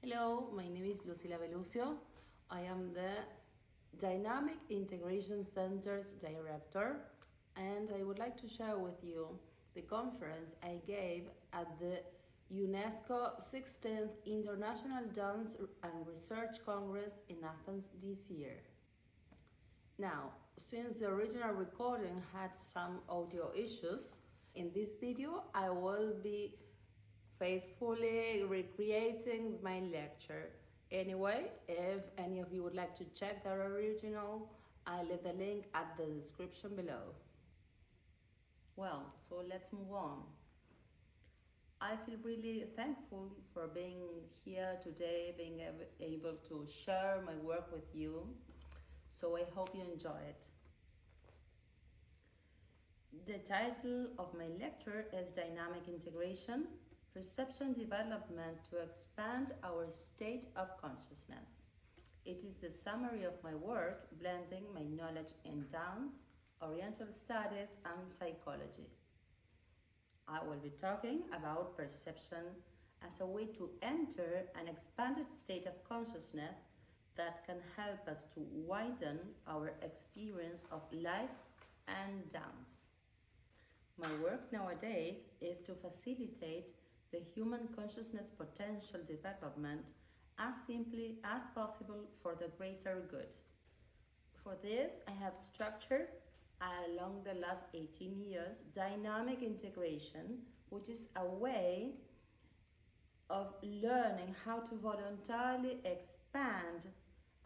Hello, my name is Lucila Belluscio. I am the Dynamic Integration Center's director, and I would like to share with you the conference I gave at the UNESCO 16th International Dance and Research Congress in Athens this year. Now, since the original recording had some audio issues, in this video I will be faithfully recreating my lecture. Anyway, if any of you would like to check the original, I'll leave the link at the description below. Well, so let's move on. I feel really thankful for being here today, being able to share my work with you. So I hope you enjoy it. The title of my lecture is Dynamic Integration, Perception Development to Expand Our State of Consciousness. It is the summary of my work blending my knowledge in dance, Oriental studies, and psychology. I will be talking about perception as a way to enter an expanded state of consciousness that can help us to widen our experience of life and dance. My work nowadays is to facilitate the human consciousness potential development as simply as possible for the greater good. For this, I have structured along the last 18 years dynamic integration, which is a way of learning how to voluntarily expand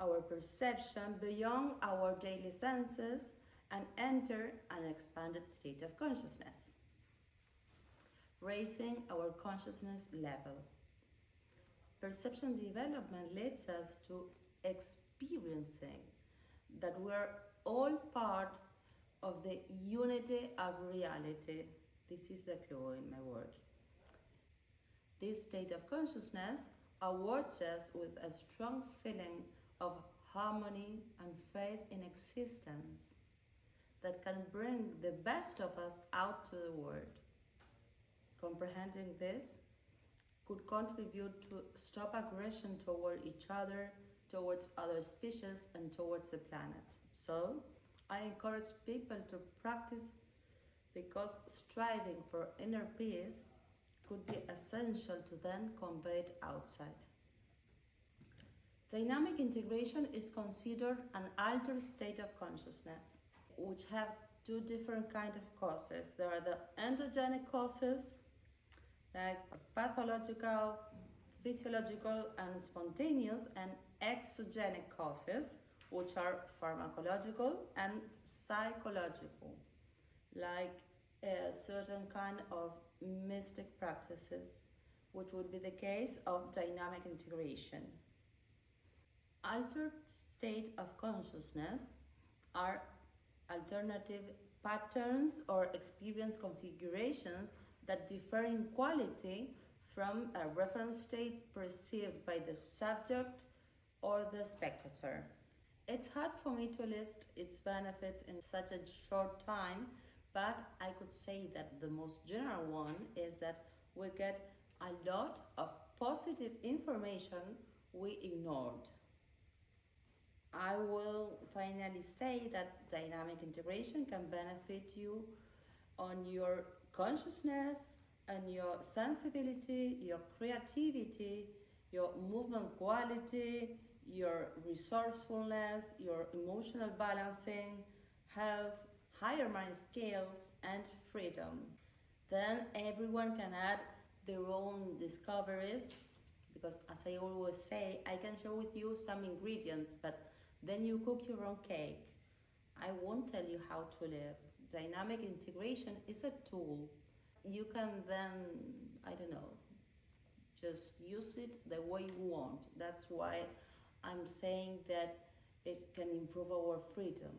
our perception beyond our daily senses and enter an expanded state of consciousness, raising our consciousness level. Perception development leads us to experiencing that we're all part of the unity of reality. This is the clue in my work. This state of consciousness awards us with a strong feeling of harmony and faith in existence that can bring the best of us out to the world. Comprehending this could contribute to stop aggression toward each other, towards other species, and towards the planet. So, I encourage people to practice because striving for inner peace could be essential to then convey it outside. Dynamic integration is considered an altered state of consciousness, which have two different kinds of causes. There are the endogenic causes, like pathological, physiological, and spontaneous, and exogenic causes, which are pharmacological and psychological, like a certain kind of mystic practices, which would be the case of dynamic integration. Altered state of consciousness are alternative patterns or experience configurations that differ in quality from a reference state perceived by the subject or the spectator. It's hard for me to list its benefits in such a short time, but I could say that the most general one is that we get a lot of positive information we ignored. I will finally say that dynamic integration can benefit you on your consciousness and your sensibility, your creativity, your movement quality, your resourcefulness, your emotional balancing, health, higher mind skills, and freedom. Then everyone can add their own discoveries, because as I always say, I can share with you some ingredients, but then you cook your own cake. I won't tell you how to live. Dynamic integration is a tool. You can then, just use it the way you want. That's why I'm saying that it can improve our freedom.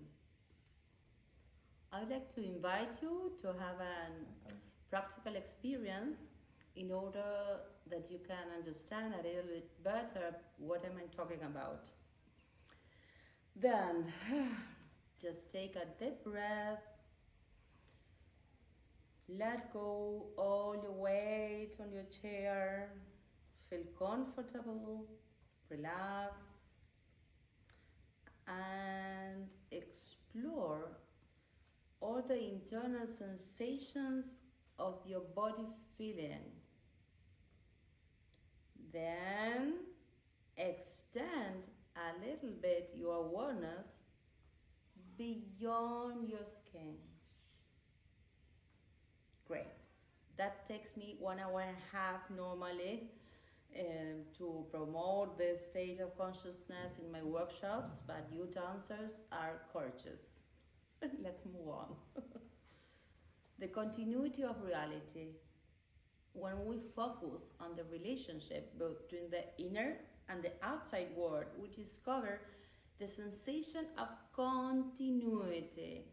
I would like to invite you to have a practical experience in order that you can understand a little bit better what am I talking about. Then, just take a deep breath. Let go all your weight on your chair. Feel comfortable, relax, and explore all the internal sensations of your body feeling. Then extend a little bit your awareness beyond your skin. Great. That takes me 1 hour and a half normally to promote this state of consciousness in my workshops, but you dancers are gorgeous. Let's move on. The continuity of reality. When we focus on the relationship between the inner and the outside world, we discover the sensation of continuity,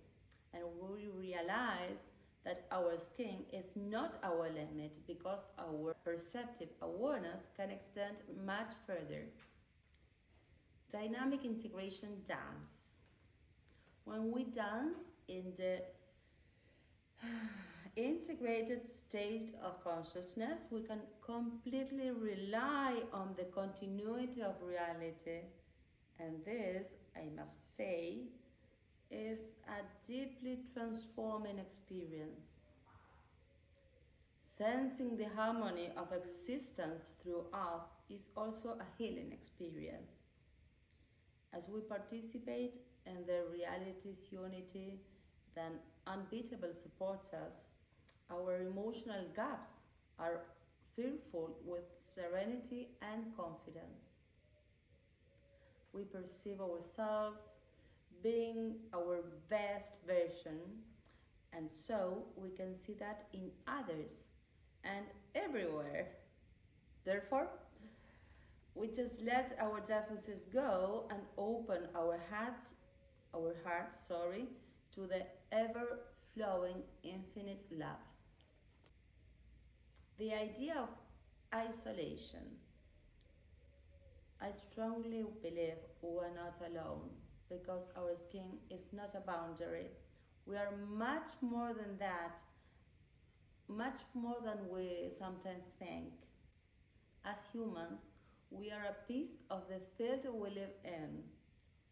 and we realize that our skin is not our limit because our perceptive awareness can extend much further. Dynamic integration dance. When we dance in the integrated state of consciousness, we can completely rely on the continuity of reality. And this, I must say, is a deeply transforming experience. Sensing the harmony of existence through us is also a healing experience. As we participate in the reality's unity, then unbeatable supports us. Our emotional gaps are filled with serenity and confidence. We perceive ourselves being our best version, and so we can see that in others and everywhere. Therefore, we just let our deficits go and open our hearts, to the ever-flowing infinite love. The idea of isolation. I strongly believe we are not alone because our skin is not a boundary. We are much more than that, much more than we sometimes think. As humans, we are a piece of the field we live in,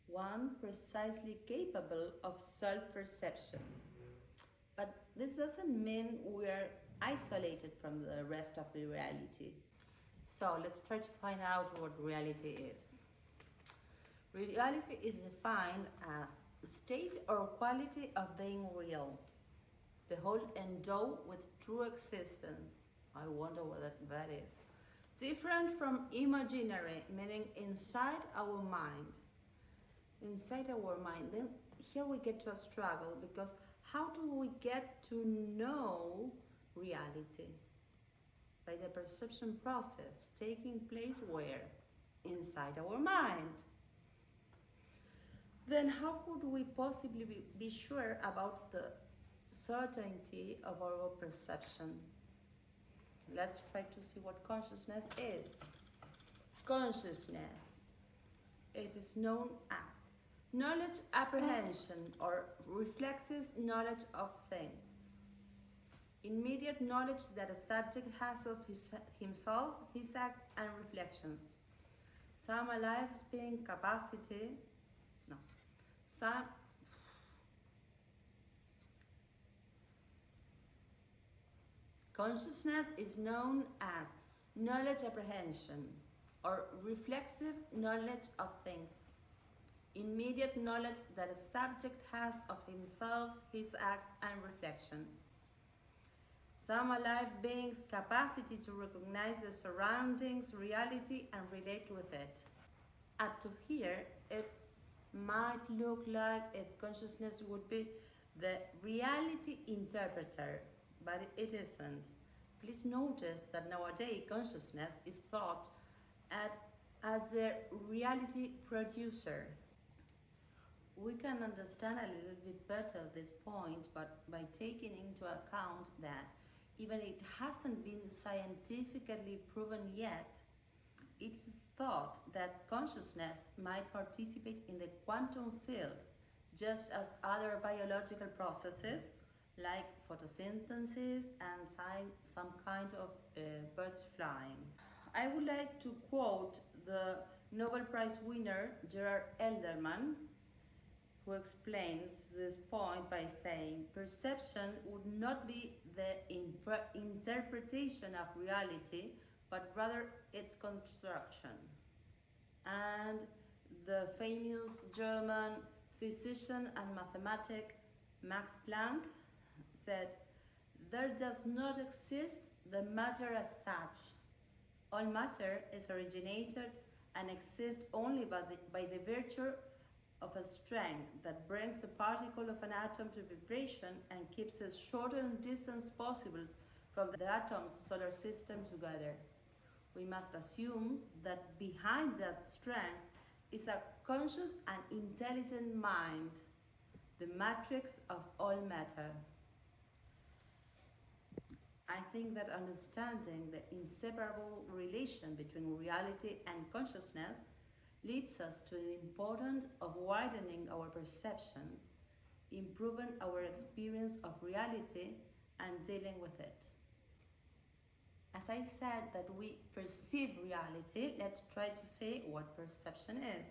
one precisely capable of self-perception. But this doesn't mean we are isolated from the rest of the reality. So let's try to find out what reality is. Reality is defined as state or quality of being real, the whole endowed with true existence. I wonder what that is. Different from imaginary, meaning inside our mind. Inside our mind. Then here we get to a struggle, because how do we get to know reality? By the perception process taking place where? Inside our mind. Then how could we possibly be sure about the certainty of our perception? Let's try to see what consciousness is. Consciousness. It is known as knowledge apprehension or reflexive knowledge of things. Immediate knowledge that a subject has of himself, his acts and reflections. Some alive being capacity. No. Some. Consciousness is known as knowledge apprehension or reflexive knowledge of things. Immediate knowledge that a subject has of himself, his acts and reflection. Some alive beings' capacity to recognize the surroundings, reality, and relate with it. Up to here, it might look like if consciousness would be the reality interpreter, but it isn't. Please notice that nowadays consciousness is thought as the reality producer. We can understand a little bit better this point, but by taking into account that even it hasn't been scientifically proven yet, it is thought that consciousness might participate in the quantum field, just as other biological processes like photosynthesis and some kind of birds flying. I would like to quote the Nobel Prize winner Gerard Elderman, who explains this point by saying, perception would not be the interpretation of reality, but rather its construction. And the famous German physician and mathematic Max Planck said, there does not exist the matter as such. All matter is originated and exists only by the virtue of a strength that brings the particle of an atom to vibration and keeps the shortest distance possible from the atom's solar system together. We must assume that behind that strength is a conscious and intelligent mind, the matrix of all matter. I think that understanding the inseparable relation between reality and consciousness leads us to the importance of widening our perception, improving our experience of reality, and dealing with it. As I said that we perceive reality, let's try to say what perception is.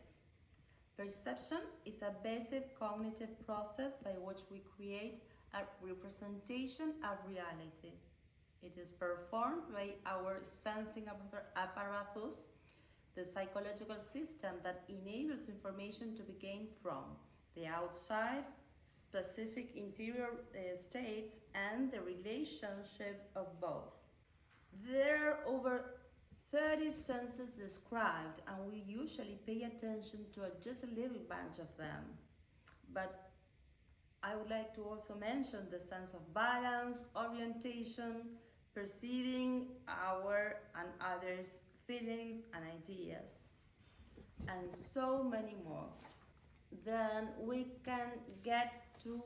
Perception is a basic cognitive process by which we create a representation of reality. It is performed by our sensing apparatus, the psychological system that enables information to be gained from the outside, specific interior states, and the relationship of both. There are over 30 senses described, and we usually pay attention to just a little bunch of them. But I would like to also mention the sense of balance, orientation, perceiving our and others' feelings and ideas, and so many more. Then we can get to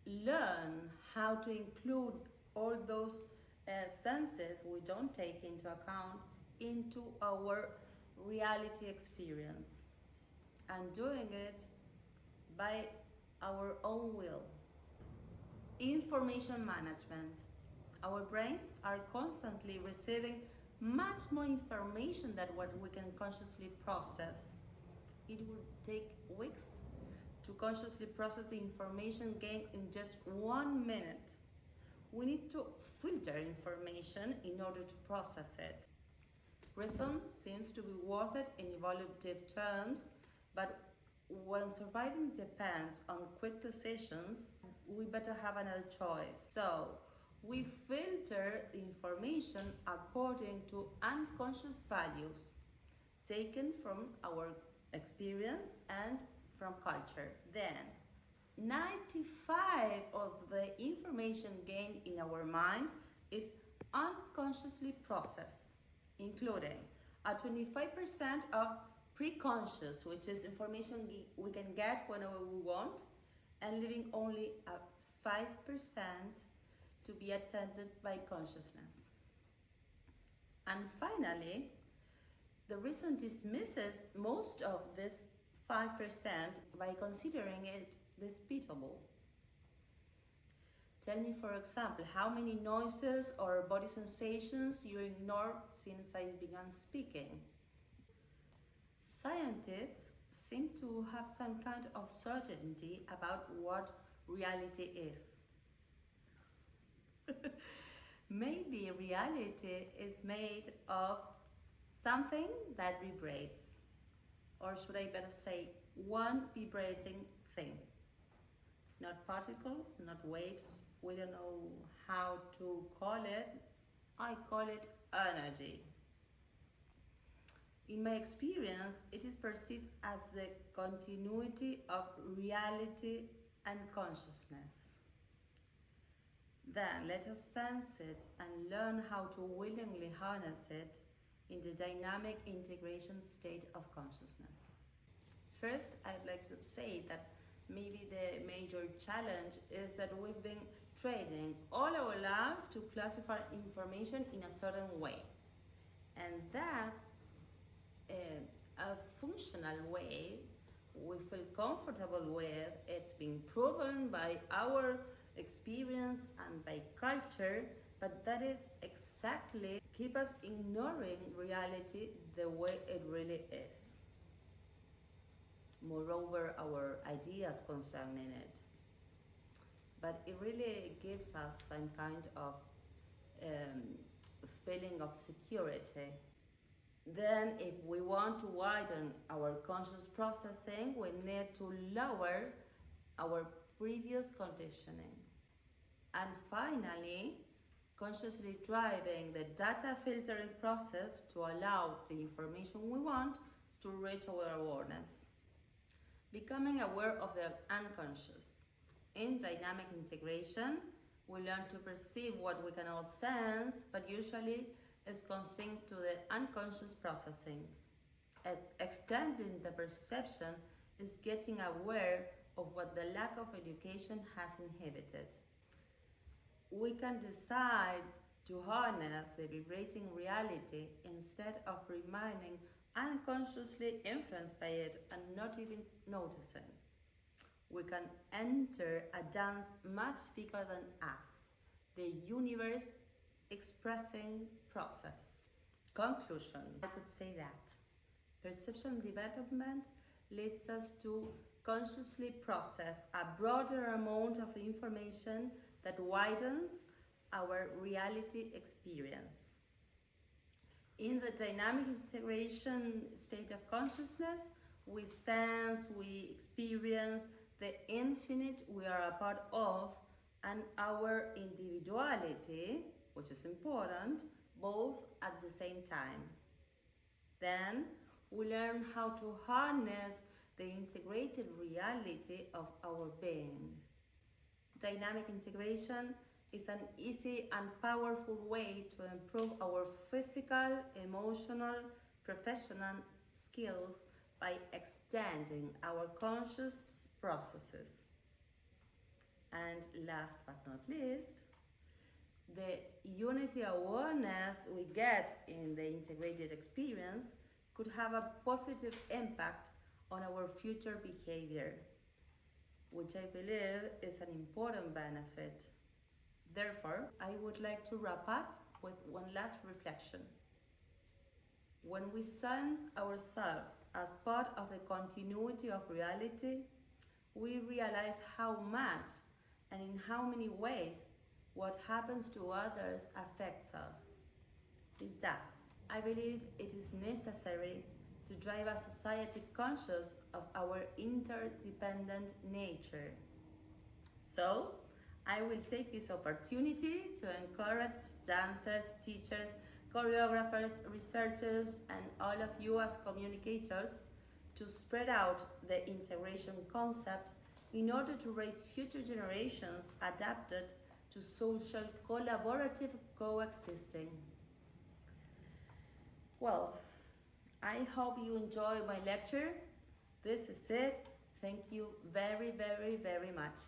learn how to include all those senses we don't take into account into our reality experience, and doing it by our own will. Information management. Our brains are constantly receiving much more information than what we can consciously process. It would take weeks to consciously process the information gained in just 1 minute. We need to filter information in order to process it. Reason seems to be worth it in evaluative terms, but when surviving depends on quick decisions, we better have another choice. So, we filter the information according to unconscious values taken from our experience and from culture. Then, 95% of the information gained in our mind is unconsciously processed, including a 25% of preconscious, which is information we can get whenever we want, and leaving only a 5% to be attended by consciousness. And finally, the reason dismisses most of this 5% by considering it disputable. Tell me, for example, how many noises or body sensations you ignored since I began speaking. Scientists seem to have some kind of certainty about what reality is. Maybe reality is made of something that vibrates, or should I better say, one vibrating thing. Not particles, not waves, we don't know how to call it. I call it energy. In my experience, it is perceived as the continuity of reality and consciousness. Then let us sense it and learn how to willingly harness it in the dynamic integration state of consciousness. First, I'd like to say that maybe the major challenge is that we've been training all our lives to classify information in a certain way. And that's a functional way we feel comfortable with. It's been proven by our experience and by culture, but that is exactly keep us ignoring reality the way it really is. Moreover, our ideas concerning it. But it really gives us some kind of feeling of security. Then, if we want to widen our conscious processing, we need to lower our previous conditioning. And finally, consciously driving the data filtering process to allow the information we want to reach our awareness. Becoming aware of the unconscious. In dynamic integration, we learn to perceive what we cannot sense, but usually is consigned to the unconscious processing. Extending the perception is getting aware of what the lack of education has inhibited. We can decide to harness the vibrating reality instead of remaining unconsciously influenced by it and not even noticing. We can enter a dance much bigger than us, the universe expressing process. Conclusion, I could say that perception development leads us to consciously process a broader amount of information that widens our reality experience. In the dynamic integration state of consciousness, we sense, we experience the infinite we are a part of and our individuality, which is important, both at the same time. Then we learn how to harness the integrated reality of our being. Dynamic integration is an easy and powerful way to improve our physical, emotional, professional skills by extending our conscious processes. And last but not least, the unity awareness we get in the integrated experience could have a positive impact on our future behavior, which I believe is an important benefit. Therefore, I would like to wrap up with one last reflection. When we sense ourselves as part of the continuity of reality, we realize how much and in how many ways what happens to others affects us. It does. I believe it is necessary to drive a society conscious of our interdependent nature. So, I will take this opportunity to encourage dancers, teachers, choreographers, researchers, and all of you as communicators to spread out the integration concept in order to raise future generations adapted to social collaborative coexisting. Well, I hope you enjoy my lecture. This is it. Thank you very, very, very much.